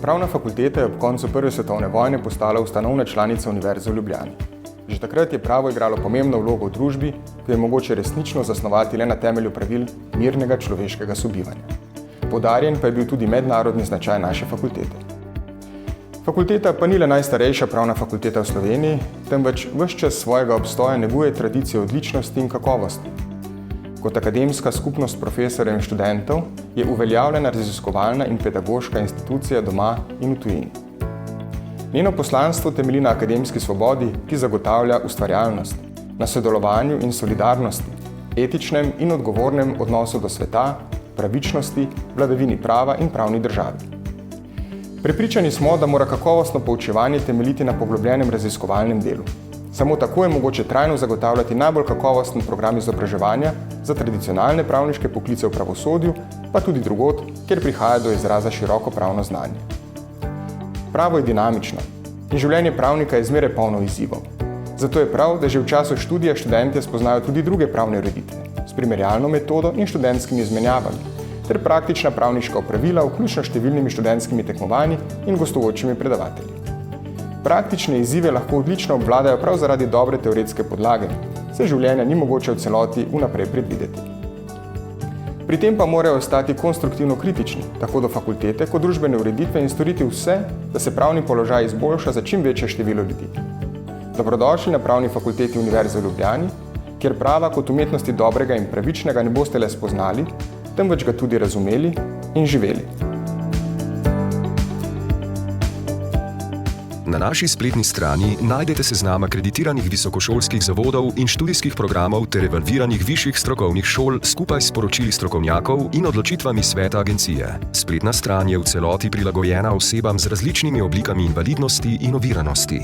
Pravna fakulteta je ob koncu Prve svetovne vojne postala ustanovna članica Univerze v Ljubljani. Že takrat je pravo igralo pomembno vlogo v družbi, ki je mogoče resnično zasnovati le na temelju pravil mirnega človeškega sobivanja. Poudarjen pa je bil tudi mednarodni značaj naše fakultete. Fakulteta pa ni le najstarejša pravna fakulteta v Sloveniji, temveč ves čas svojega obstoja neguje tradicijo odličnosti in kakovosti. Kot akademska skupnost profesorjev in študentov je uveljavljena raziskovalna in pedagoška institucija doma in v tujini. Njeno poslanstvo temelji na akademski svobodi, ki zagotavlja ustvarjalnost, na sodelovanju in solidarnosti, etičnem in odgovornem odnosu do sveta, pravičnosti, vladavini prava in pravni državi. Prepričani smo, da mora kakovostno poučevanje temeljiti na poglobljenem raziskovalnem delu. Samo tako je mogoče trajno zagotavljati najbolj kakovosten program izobraževanja za tradicionalne pravniške poklice v pravosodju, pa tudi drugod, kjer prihaja do izraza široko pravno znanje. Pravo je dinamično in življenje pravnika je zmeraj polno izzivov. Zato je prav, da že v času študija študentje spoznajo tudi druge pravne ureditve, s primerjalno metodo in študentskimi izmenjavami, ter praktična pravniška opravila, vključno številnimi študentskimi tekmovanji in gostujočimi predavatelji. Praktične izzive lahko odlično obvladajo prav zaradi dobre teoretske podlage, saj življenja ni mogoče v celoti vnaprej predvideti. Pri tem pa morajo ostati konstruktivno kritični, tako do fakultete kot družbene ureditve in storiti vse, da se pravni položaj izboljša za čim večje število ljudi. Dobrodošli na Pravni fakulteti Univerze v Ljubljani, kjer prava kot umetnosti dobrega in pravičnega ne boste le spoznali, temveč ga tudi razumeli in živeli. Na naši spletni strani najdete seznam akreditiranih visokošolskih zavodov in študijskih programov ter evalviranih višjih strokovnih šol skupaj s poročili strokovnjakov in odločitvami sveta agencije. Spletna stran je v celoti prilagojena osebam z različnimi oblikami invalidnosti in oviranosti.